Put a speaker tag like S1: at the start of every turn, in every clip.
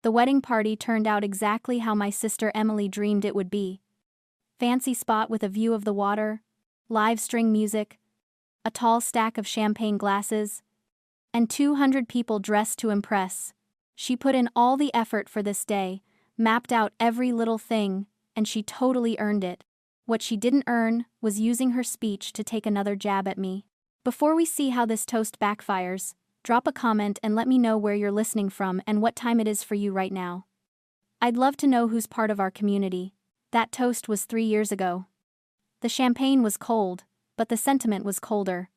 S1: The wedding party turned out exactly how my sister Emily dreamed it would be. Fancy spot with a view of the water, live string music, a tall stack of champagne glasses, and 200 people dressed to impress. She put in all the effort for this day, mapped out every little thing, and she totally earned it. What she didn't earn was using her speech to take another jab at me. Before we see how this toast backfires, drop a comment and let me know where you're listening from and what time it is for you right now. I'd love to know who's part of our community. That toast was 3 years ago. The champagne was cold, but the sentiment was colder.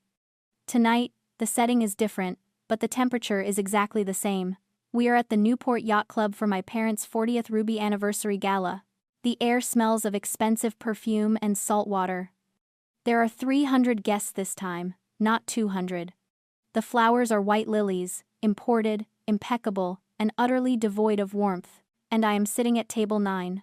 S1: Tonight, the setting is different, but the temperature is exactly the same. We are at the Newport Yacht Club for my parents' 40th Ruby Anniversary Gala. The air smells of expensive perfume and salt water. There are 300 guests this time, not 200. The flowers are white lilies, imported, impeccable, and utterly devoid of warmth, and I am sitting at table 9.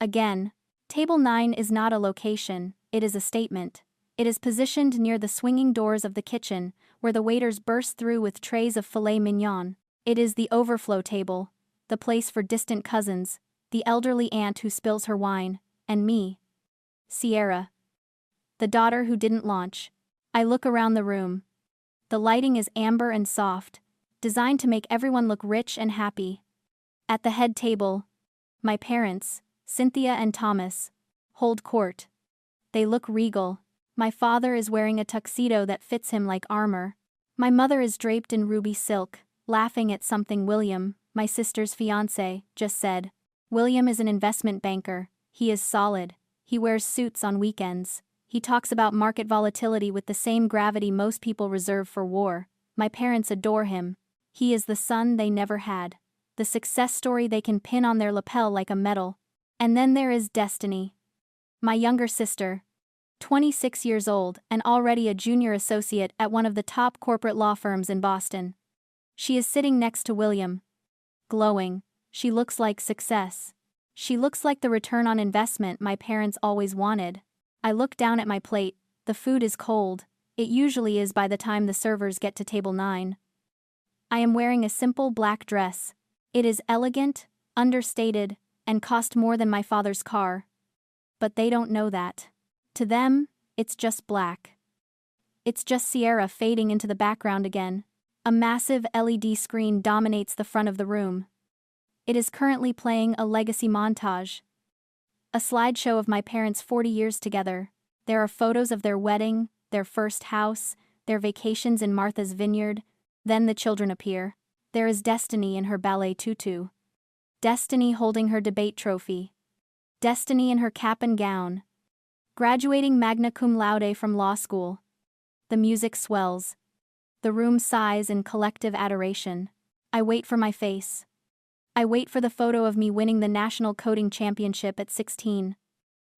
S1: Again, table 9 is not a location, it is a statement. It is positioned near the swinging doors of the kitchen, where the waiters burst through with trays of filet mignon. It is the overflow table, the place for distant cousins, the elderly aunt who spills her wine, and me. Sierra. The daughter who didn't launch. I look around the room. The lighting is amber and soft, designed to make everyone look rich and happy. At the head table, my parents, Cynthia and Thomas, hold court. They look regal. My father is wearing a tuxedo that fits him like armor. My mother is draped in ruby silk, laughing at something William, my sister's fiancé, just said. William is an investment banker. He is solid. He wears suits on weekends. He talks about market volatility with the same gravity most people reserve for war. My parents adore him. He is the son they never had. The success story they can pin on their lapel like a medal. And then there is Destiny. My younger sister. 26 years old and already a junior associate at one of the top corporate law firms in Boston. She is sitting next to William. Glowing. She looks like success. She looks like the return on investment my parents always wanted. I look down at my plate. The food is cold. It usually is by the time the servers get to table 9. I am wearing a simple black dress. It is elegant, understated, and cost more than my father's car. But they don't know that. To them, it's just black. It's just Sierra fading into the background again. A massive LED screen dominates the front of the room. It is currently playing a legacy montage. A slideshow of my parents' 40 years together. There are photos of their wedding, their first house, their vacations in Martha's Vineyard. Then the children appear. There is Destiny in her ballet tutu. Destiny holding her debate trophy. Destiny in her cap and gown. Graduating magna cum laude from law school. The music swells. The room sighs in collective adoration. I wait for my face. I wait for the photo of me winning the National Coding Championship at 16.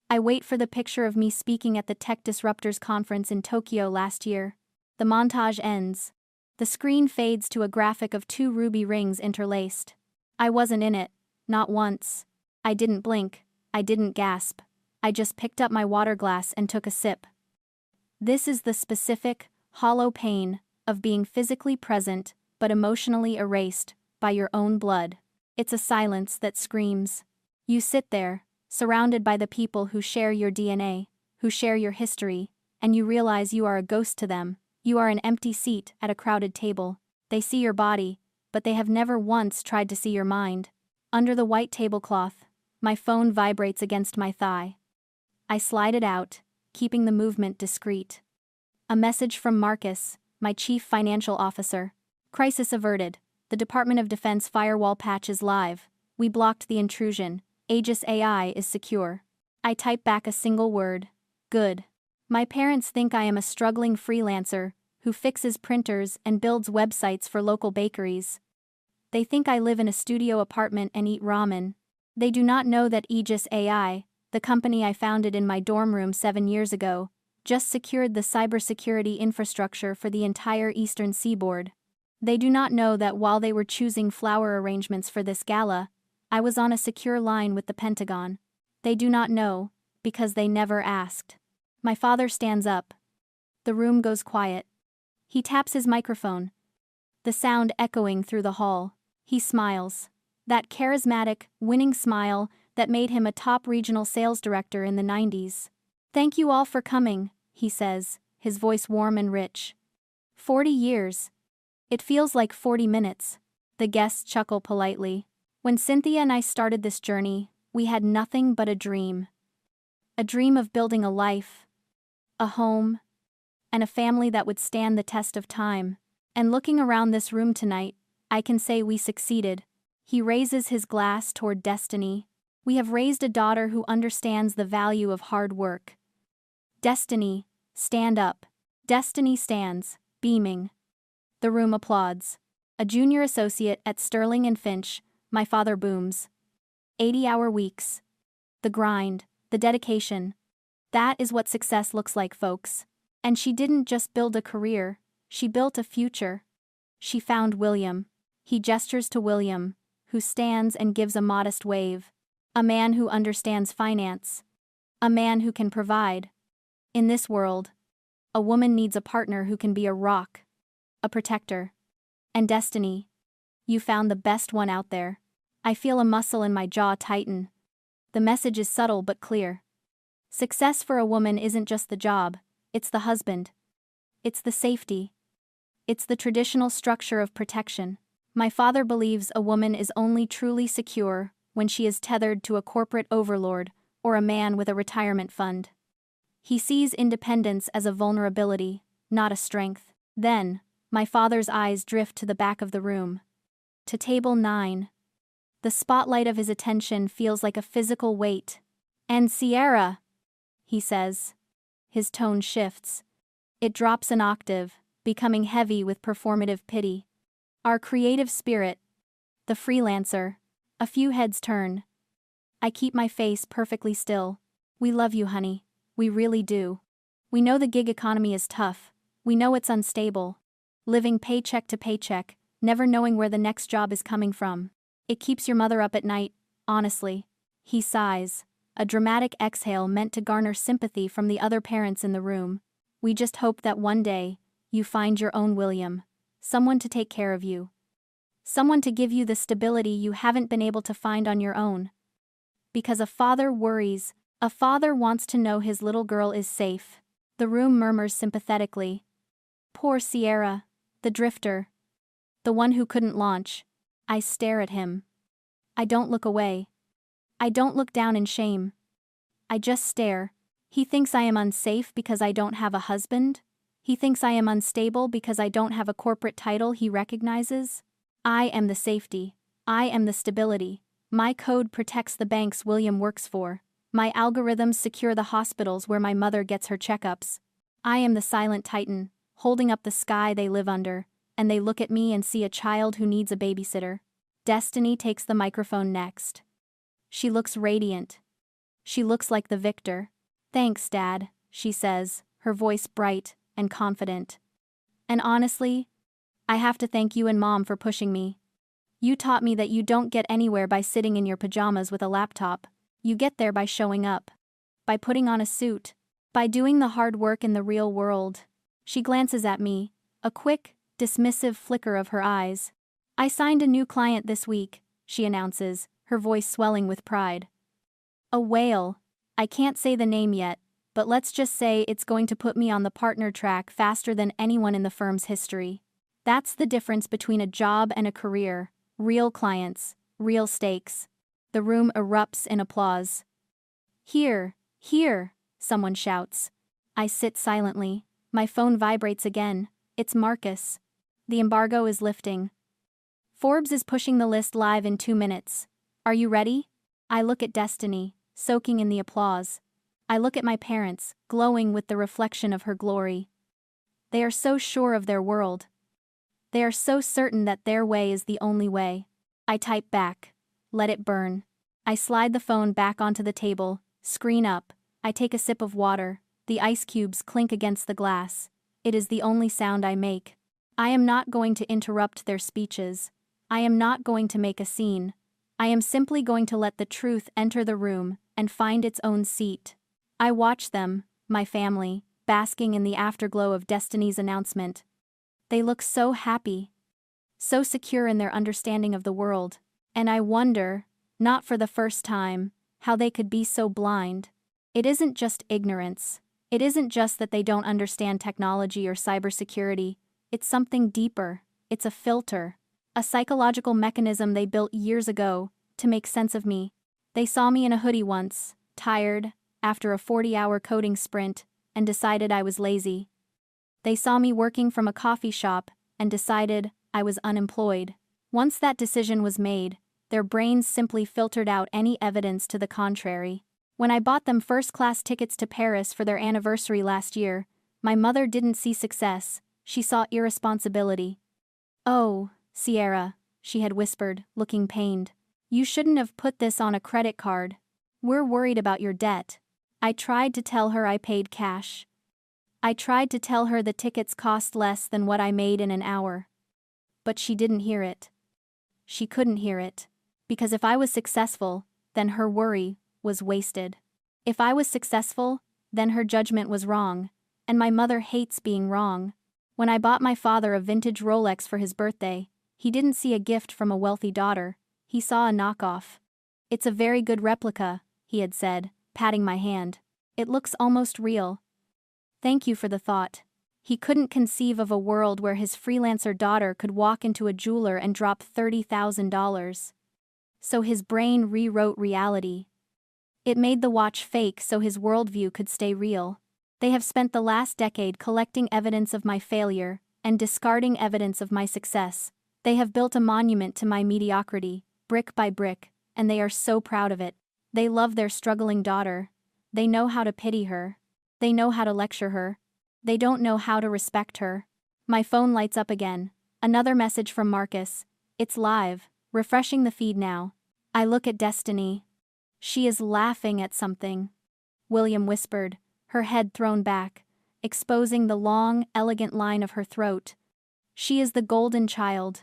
S1: I wait for the picture of me speaking at the Tech Disruptors Conference in Tokyo last year. The montage ends. The screen fades to a graphic of 2 ruby rings interlaced. I wasn't in it, not once. I didn't blink, I didn't gasp. I just picked up my water glass and took a sip. This is the specific, hollow pain of being physically present but emotionally erased by your own blood. It's a silence that screams. You sit there, surrounded by the people who share your DNA, who share your history, and you realize you are a ghost to them. You are an empty seat at a crowded table. They see your body, but they have never once tried to see your mind. Under the white tablecloth, my phone vibrates against my thigh. I slide it out, keeping the movement discreet. A message from Marcus, my chief financial officer. Crisis averted. The Department of Defense firewall patch is live. We blocked the intrusion. Aegis AI is secure. I type back a single word. Good. My parents think I am a struggling freelancer who fixes printers and builds websites for local bakeries. They think I live in a studio apartment and eat ramen. They do not know that Aegis AI, the company I founded in my dorm room 7 years ago, just secured the cybersecurity infrastructure for the entire eastern seaboard. They do not know that while they were choosing flower arrangements for this gala, I was on a secure line with the Pentagon. They do not know, because they never asked. My father stands up. The room goes quiet. He taps his microphone. The sound echoing through the hall. He smiles. That charismatic, winning smile that made him a top regional sales director in the 90s. "Thank you all for coming," he says, his voice warm and rich. 40 years. It feels like 40 minutes. The guests chuckle politely. When Cynthia and I started this journey, we had nothing but a dream. A dream of building a life, a home, and a family that would stand the test of time. And looking around this room tonight, I can say we succeeded. He raises his glass toward Destiny. We have raised a daughter who understands the value of hard work. Destiny, stand up. Destiny stands, beaming. The room applauds. A junior associate at Sterling and Finch, my father booms. 80-hour weeks. The grind, the dedication. That is what success looks like, folks. And she didn't just build a career, she built a future. She found William. He gestures to William, who stands and gives a modest wave. A man who understands finance. A man who can provide. In this world, a woman needs a partner who can be a rock, a protector. And Destiny, you found the best one out there. I feel a muscle in my jaw tighten. The message is subtle but clear. Success for a woman isn't just the job, it's the husband. It's the safety. It's the traditional structure of protection. My father believes a woman is only truly secure when she is tethered to a corporate overlord or a man with a retirement fund. He sees independence as a vulnerability, not a strength. Then, my father's eyes drift to the back of the room. To table 9. The spotlight of his attention feels like a physical weight. "And Sierra," he says. His tone shifts. It drops an octave, becoming heavy with performative pity. "Our creative spirit. The freelancer." A few heads turn. I keep my face perfectly still. "We love you, honey. We really do. We know the gig economy is tough. We know it's unstable. Living paycheck to paycheck, never knowing where the next job is coming from. It keeps your mother up at night, honestly." He sighs, a dramatic exhale meant to garner sympathy from the other parents in the room. "We just hope that one day, you find your own William. Someone to take care of you. Someone to give you the stability you haven't been able to find on your own. Because a father worries, a father wants to know his little girl is safe." The room murmurs sympathetically. "Poor Sierra, the drifter. The one who couldn't launch." I stare at him. I don't look away. I don't look down in shame. I just stare. He thinks I am unsafe because I don't have a husband? He thinks I am unstable because I don't have a corporate title he recognizes? I am the safety. I am the stability. My code protects the banks William works for. My algorithms secure the hospitals where my mother gets her checkups. I am the silent titan, holding up the sky they live under, and they look at me and see a child who needs a babysitter. Destiny takes the microphone next. She looks radiant. She looks like the victor. "Thanks, Dad," she says, her voice bright and confident. "And honestly, I have to thank you and Mom for pushing me. You taught me that you don't get anywhere by sitting in your pajamas with a laptop. You get there by showing up. By putting on a suit. By doing the hard work in the real world." She glances at me, a quick, dismissive flicker of her eyes. "I signed a new client this week," she announces, her voice swelling with pride. "A whale. I can't say the name yet, but let's just say it's going to put me on the partner track faster than anyone in the firm's history." That's the difference between a job and a career. Real clients, real stakes. The room erupts in applause. "Here, here," someone shouts. I sit silently. My phone vibrates again. It's Marcus. The embargo is lifting. "Forbes is pushing the list live in 2 minutes. Are you ready?" I look at Destiny, soaking in the applause. I look at my parents, glowing with the reflection of her glory. They are so sure of their world. They are so certain that their way is the only way. I type back. Let it burn. I slide the phone back onto the table, screen up. I take a sip of water. The ice cubes clink against the glass. It is the only sound I make. I am not going to interrupt their speeches. I am not going to make a scene. I am simply going to let the truth enter the room and find its own seat. I watch them, my family, basking in the afterglow of Destiny's announcement. They look so happy. So secure in their understanding of the world. And I wonder, not for the first time, how they could be so blind. It isn't just ignorance. It isn't just that they don't understand technology or cybersecurity. It's something deeper. It's a filter. A psychological mechanism they built years ago to make sense of me. They saw me in a hoodie once, tired, after a 40-hour coding sprint, and decided I was lazy. They saw me working from a coffee shop and decided I was unemployed. Once that decision was made, their brains simply filtered out any evidence to the contrary. When I bought them first-class tickets to Paris for their anniversary last year, my mother didn't see success, she saw irresponsibility. "Oh, Sierra," she had whispered, looking pained. "You shouldn't have put this on a credit card. We're worried about your debt." I tried to tell her I paid cash. I tried to tell her the tickets cost less than what I made in an hour. But she didn't hear it. She couldn't hear it. Because if I was successful, then her worry was wasted. If I was successful, then her judgment was wrong, and my mother hates being wrong. When I bought my father a vintage Rolex for his birthday, he didn't see a gift from a wealthy daughter, he saw a knockoff. "It's a very good replica," he had said, patting my hand. "It looks almost real." Thank you for the thought. He couldn't conceive of a world where his freelancer daughter could walk into a jeweler and drop $30,000. So his brain rewrote reality. It made the watch fake so his worldview could stay real. They have spent the last decade collecting evidence of my failure and discarding evidence of my success. They have built a monument to my mediocrity, brick by brick, and they are so proud of it. They love their struggling daughter. They know how to pity her. They know how to lecture her. They don't know how to respect her. My phone lights up again. Another message from Marcus. It's live, refreshing the feed now. I look at Destiny. She is laughing at something. William whispered, her head thrown back, exposing the long, elegant line of her throat. She is the golden child.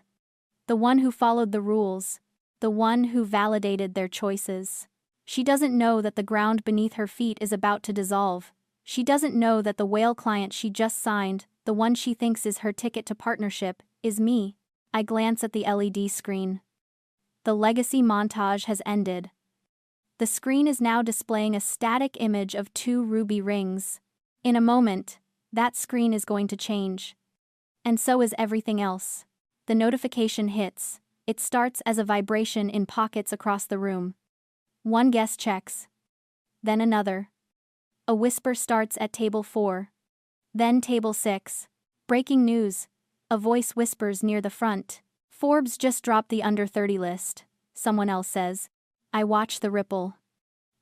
S1: The one who followed the rules. The one who validated their choices. She doesn't know that the ground beneath her feet is about to dissolve. She doesn't know that the whale client she just signed, the one she thinks is her ticket to partnership, is me. I glance at the LED screen. The legacy montage has ended. The screen is now displaying a static image of 2 ruby rings. In a moment, that screen is going to change. And so is everything else. The notification hits. It starts as a vibration in pockets across the room. One guest checks. Then another. A whisper starts at table 4. Then table 6. Breaking news. A voice whispers near the front. Forbes just dropped the under 30 list, someone else says. I watch the ripple.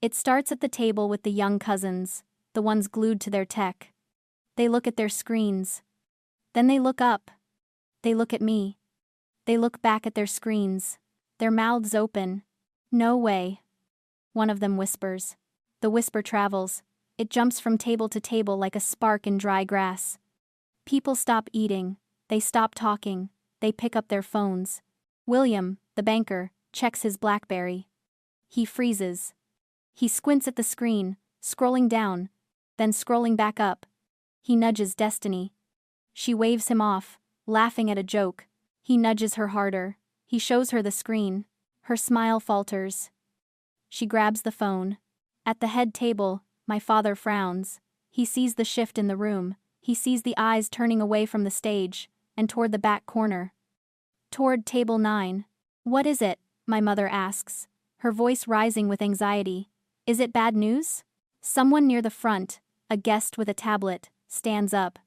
S1: It starts at the table with the young cousins, the ones glued to their tech. They look at their screens. Then they look up. They look at me. They look back at their screens, their mouths open. No way. One of them whispers. The whisper travels. It jumps from table to table like a spark in dry grass. People stop eating. They stop talking. They pick up their phones. William, the banker, checks his BlackBerry. He freezes. He squints at the screen, scrolling down, then scrolling back up. He nudges Destiny. She waves him off, laughing at a joke. He nudges her harder. He shows her the screen. Her smile falters. She grabs the phone. At the head table, my father frowns. He sees the shift in the room. He sees the eyes turning away from the stage, and toward the back corner. Toward table 9. What is it? My mother asks, her voice rising with anxiety. Is it bad news? Someone near the front, a guest with a tablet, stands up.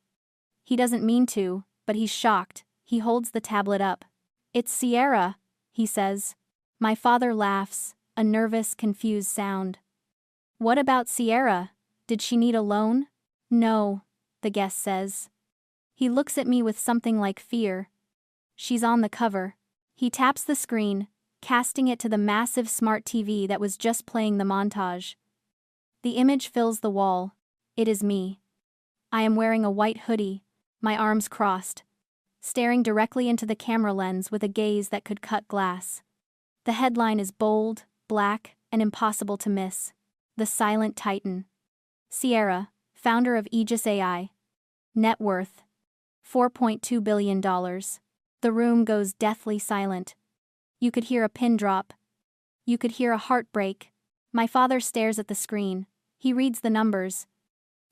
S1: He doesn't mean to, but he's shocked. He holds the tablet up. It's Sierra, he says. My father laughs, a nervous, confused sound. What about Sierra? Did she need a loan? No, the guest says. He looks at me with something like fear. She's on the cover. He taps the screen, casting it to the massive smart TV that was just playing the montage. The image fills the wall. It is me. I am wearing a white hoodie, my arms crossed, staring directly into the camera lens with a gaze that could cut glass. The headline is bold, black, and impossible to miss. The Silent Titan. Sierra, founder of Aegis AI. Net worth: $4.2 billion. The room goes deathly silent. You could hear a pin drop. You could hear a heart break. My father stares at the screen. He reads the numbers.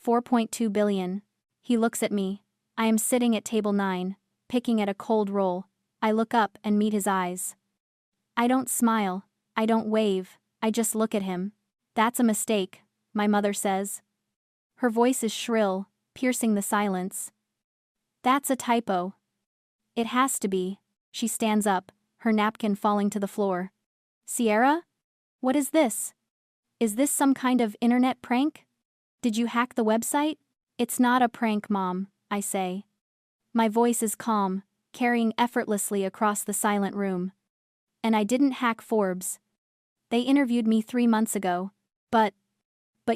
S1: 4.2 billion. He looks at me. I am sitting at table 9, picking at a cold roll. I look up and meet his eyes. I don't smile. I don't wave. I just look at him. That's a mistake, my mother says. Her voice is shrill, piercing the silence. That's a typo. It has to be. She stands up, her napkin falling to the floor. Sierra? What is this? Is this some kind of internet prank? Did you hack the website? It's not a prank, Mom, I say. My voice is calm, carrying effortlessly across the silent room. And I didn't hack Forbes. They interviewed me 3 months ago. But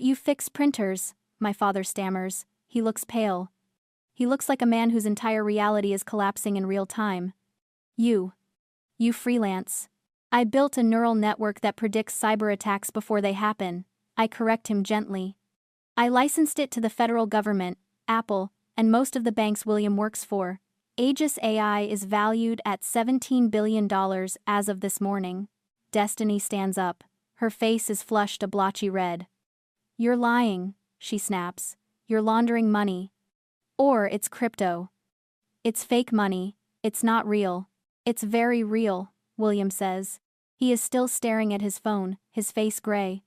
S1: you fix printers, my father stammers. He looks pale. He looks like a man whose entire reality is collapsing in real time. You freelance. I built a neural network that predicts cyber attacks before they happen. I correct him gently. I licensed it to the federal government, Apple, and most of the banks William works for. Aegis AI is valued at $17 billion as of this morning. Destiny stands up. Her face is flushed a blotchy red. You're lying, she snaps. You're laundering money. Or it's crypto. It's fake money. It's not real. It's very real, William says. He is still staring at his phone, his face gray.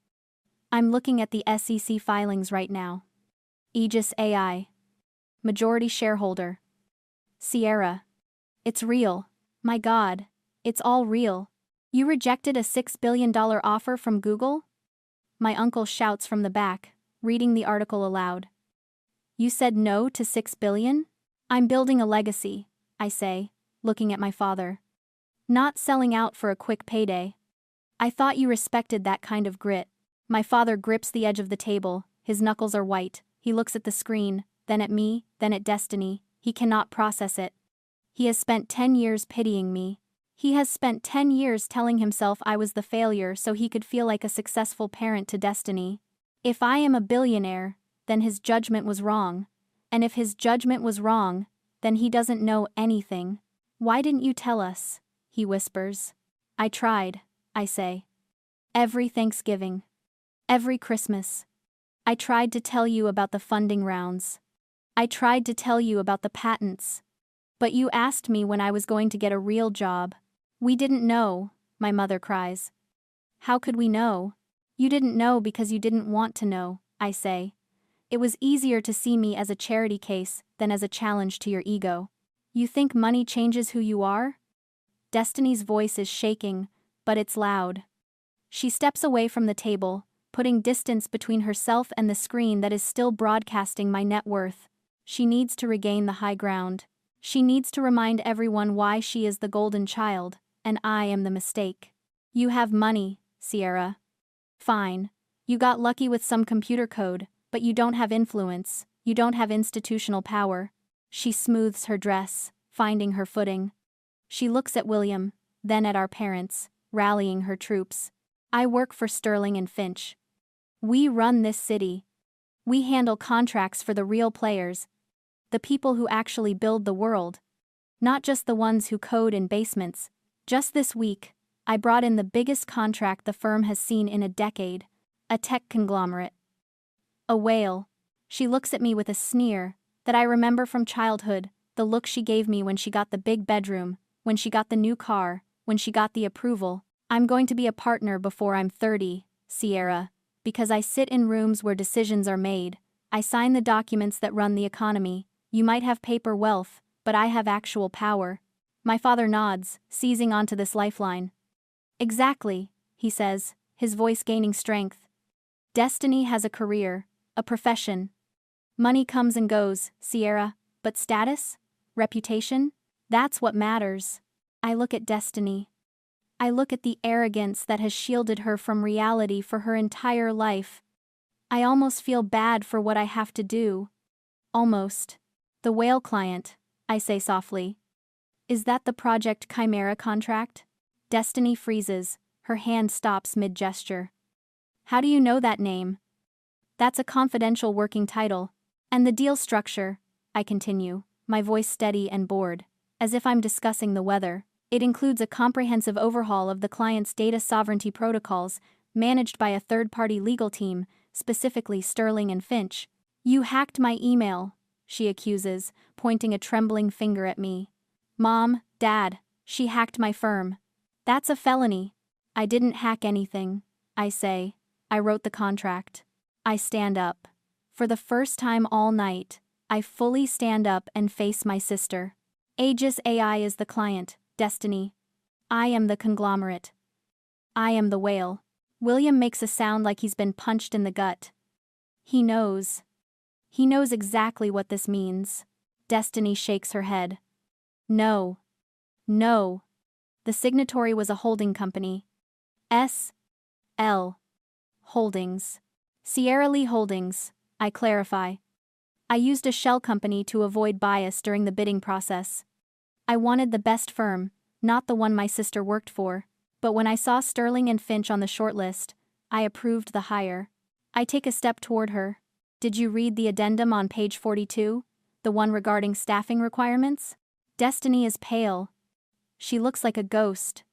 S1: I'm looking at the SEC filings right now. Aegis AI. Majority shareholder. Sierra. It's real. My God. It's all real. You rejected a $6 billion offer from Google? My uncle shouts from the back, reading the article aloud. You said no to $6 billion? I'm building a legacy, I say, looking at my father. Not selling out for a quick payday. I thought you respected that kind of grit. My father grips the edge of the table, his knuckles are white. He looks at the screen, then at me, then at Destiny. He cannot process it. He has spent 10 years pitying me. He has spent 10 years telling himself I was the failure so he could feel like a successful parent to Destiny. If I am a billionaire, then his judgment was wrong. And if his judgment was wrong, then he doesn't know anything. Why didn't you tell us? He whispers. I tried, I say. Every Thanksgiving. Every Christmas. I tried to tell you about the funding rounds. I tried to tell you about the patents. But you asked me when I was going to get a real job. We didn't know, my mother cries. How could we know? You didn't know because you didn't want to know, I say. It was easier to see me as a charity case than as a challenge to your ego. You think money changes who you are? Destiny's voice is shaking, but it's loud. She steps away from the table, putting distance between herself and the screen that is still broadcasting my net worth. She needs to regain the high ground. She needs to remind everyone why she is the golden child, and I am the mistake. You have money, Sierra. Fine. You got lucky with some computer code, but you don't have influence. You don't have institutional power. She smooths her dress, finding her footing. She looks at William, then at our parents, rallying her troops. I work for Sterling and Finch. We run this city. We handle contracts for the real players, the people who actually build the world. Not just the ones who code in basements. Just this week, I brought in the biggest contract the firm has seen in a decade. A tech conglomerate. A whale. She looks at me with a sneer that I remember from childhood, the look she gave me when she got the big bedroom, when she got the new car, when she got the approval. I'm going to be a partner before I'm 30, Sierra, because I sit in rooms where decisions are made. I sign the documents that run the economy. You might have paper wealth, but I have actual power. My father nods, seizing onto this lifeline. Exactly, he says, his voice gaining strength. Destiny has a career, a profession. Money comes and goes, Sierra, but status? Reputation? That's what matters. I look at Destiny. I look at the arrogance that has shielded her from reality for her entire life. I almost feel bad for what I have to do. Almost. The whale client, I say softly. Is that the Project Chimera contract? Destiny freezes, her hand stops mid-gesture. How do you know that name? That's a confidential working title. And the deal structure, I continue, my voice steady and bored, as if I'm discussing the weather. It includes a comprehensive overhaul of the client's data sovereignty protocols, managed by a third-party legal team, specifically Sterling and Finch. "You hacked my email," she accuses, pointing a trembling finger at me. "Mom, Dad, she hacked my firm." "That's a felony." "I didn't hack anything," I say. "I wrote the contract." I stand up. For the first time all night, I fully stand up and face my sister. Aegis AI is the client, Destiny. I am the conglomerate. I am the whale. William makes a sound like he's been punched in the gut. He knows. He knows exactly what this means. Destiny shakes her head. No. No. The signatory was a holding company. S.L. Holdings. Sierra Lee Holdings, I clarify. I used a shell company to avoid bias during the bidding process. I wanted the best firm, not the one my sister worked for, but when I saw Sterling and Finch on the shortlist, I approved the hire. I take a step toward her. "Did you read the addendum on page 42? The one regarding staffing requirements?" Destiny is pale. She looks like a ghost.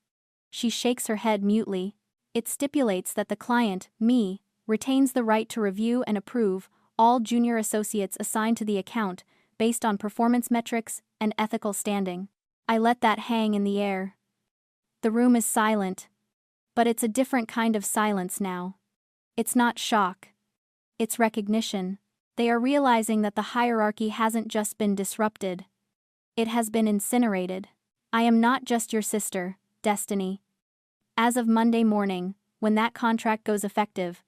S1: She shakes her head mutely. It stipulates that the client, me, retains the right to review and approve all junior associates assigned to the account based on performance metrics and ethical standing. I let that hang in the air. The room is silent. But it's a different kind of silence now. It's not shock. It's recognition. They are realizing that the hierarchy hasn't just been disrupted. It has been incinerated. I am not just your sister, Destiny. As of Monday morning, when that contract goes effective,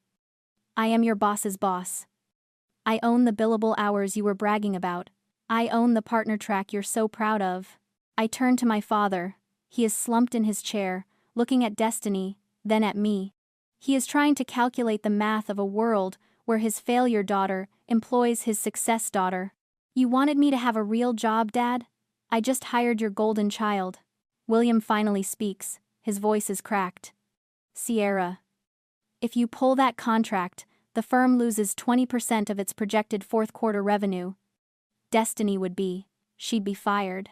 S1: I am your boss's boss. I own the billable hours you were bragging about. I own the partner track you're so proud of. I turn to my father. He is slumped in his chair, looking at Destiny, then at me. He is trying to calculate the math of a world where his failure daughter employs his success daughter. "You wanted me to have a real job, Dad? I just hired your golden child." William finally speaks. His voice is cracked. "Sierra, if you pull that contract, the firm loses 20% of its projected fourth quarter revenue. Destiny would be. She'd be fired."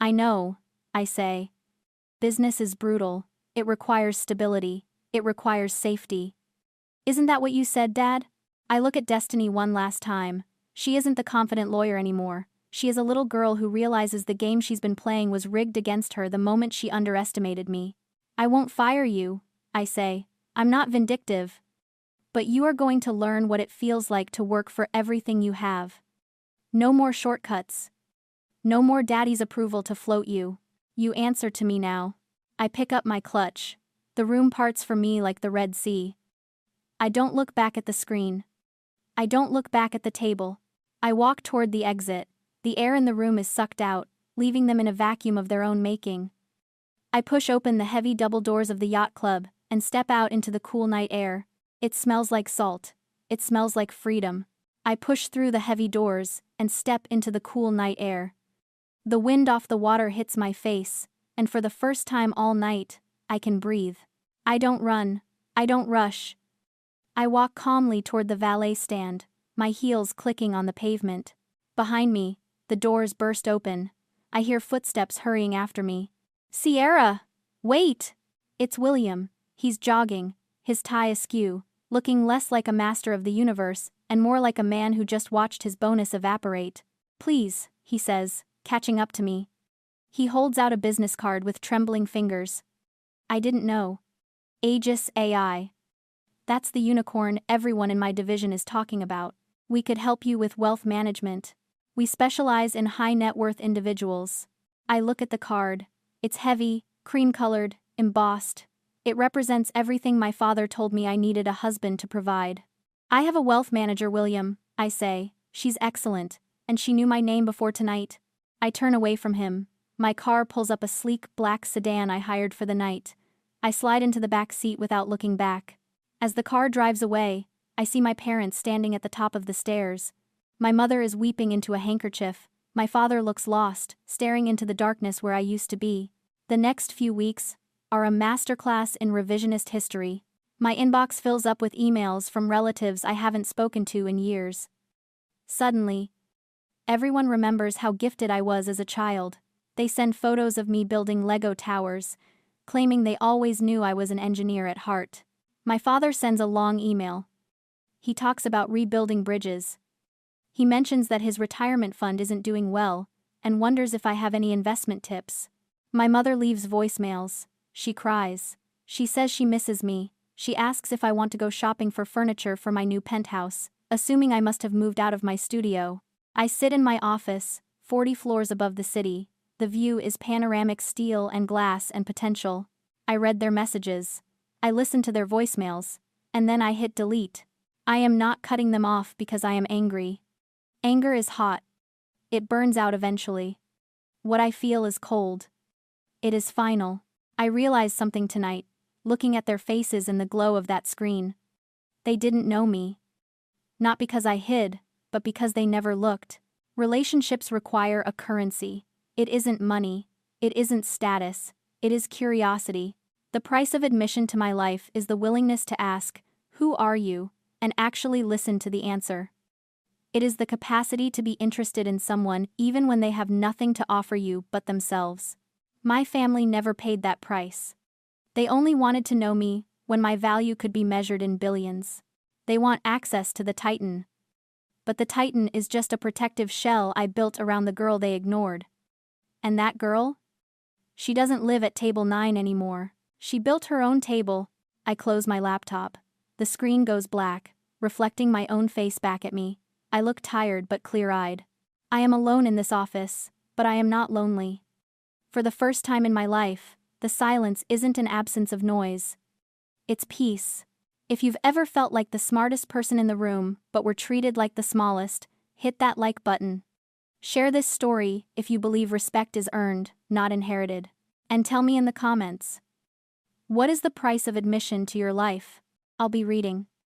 S1: "I know," I say. "Business is brutal. It requires stability. It requires safety." "Isn't that what you said, Dad?" I look at Destiny one last time. She isn't the confident lawyer anymore. She is a little girl who realizes the game she's been playing was rigged against her the moment she underestimated me. "I won't fire you," I say. "I'm not vindictive. But you are going to learn what it feels like to work for everything you have. No more shortcuts. No more daddy's approval to float you. You answer to me now." I pick up my clutch. The room parts for me like the Red Sea. I don't look back at the screen. I don't look back at the table. I walk toward the exit. The air in the room is sucked out, leaving them in a vacuum of their own making. I push open the heavy double doors of the yacht club and step out into the cool night air. It smells like salt. It smells like freedom. I push through the heavy doors and step into the cool night air. The wind off the water hits my face, and for the first time all night, I can breathe. I don't run. I don't rush. I walk calmly toward the valet stand, my heels clicking on the pavement. Behind me, the doors burst open. I hear footsteps hurrying after me. "Sierra! Wait!" It's William. He's jogging, his tie askew, looking less like a master of the universe and more like a man who just watched his bonus evaporate. "Please," he says, catching up to me. He holds out a business card with trembling fingers. "I didn't know. Aegis AI. That's the unicorn everyone in my division is talking about. We could help you with wealth management. We specialize in high net worth individuals." I look at the card. It's heavy, cream-colored, embossed. It represents everything my father told me I needed a husband to provide. "I have a wealth manager, William," I say. "She's excellent, and she knew my name before tonight." I turn away from him. My car pulls up a sleek black sedan I hired for the night. I slide into the back seat without looking back. As the car drives away, I see my parents standing at the top of the stairs. My mother is weeping into a handkerchief. My father looks lost, staring into the darkness where I used to be. The next few weeks are a masterclass in revisionist history. My inbox fills up with emails from relatives I haven't spoken to in years. Suddenly, everyone remembers how gifted I was as a child. They send photos of me building Lego towers, claiming they always knew I was an engineer at heart. My father sends a long email. He talks about rebuilding bridges. He mentions that his retirement fund isn't doing well, and wonders if I have any investment tips. My mother leaves voicemails. She cries. She says she misses me. She asks if I want to go shopping for furniture for my new penthouse, assuming I must have moved out of my studio. I sit in my office, 40 floors above the city. The view is panoramic steel and glass and potential. I read their messages. I listen to their voicemails. And then I hit delete. I am not cutting them off because I am angry. Anger is hot. It burns out eventually. What I feel is cold. It is final. I realized something tonight, looking at their faces in the glow of that screen. They didn't know me. Not because I hid, but because they never looked. Relationships require a currency. It isn't money. It isn't status. It is curiosity. The price of admission to my life is the willingness to ask, "Who are you?" and actually listen to the answer. It is the capacity to be interested in someone even when they have nothing to offer you but themselves. My family never paid that price. They only wanted to know me when my value could be measured in billions. They want access to the Titan. But the Titan is just a protective shell I built around the girl they ignored. And that girl? She doesn't live at table 9 anymore. She built her own table. I close my laptop. The screen goes black, reflecting my own face back at me. I look tired but clear-eyed. I am alone in this office, but I am not lonely. For the first time in my life, the silence isn't an absence of noise. It's peace. If you've ever felt like the smartest person in the room but were treated like the smallest, hit that like button. Share this story if you believe respect is earned, not inherited. And tell me in the comments. What is the price of admission to your life? I'll be reading.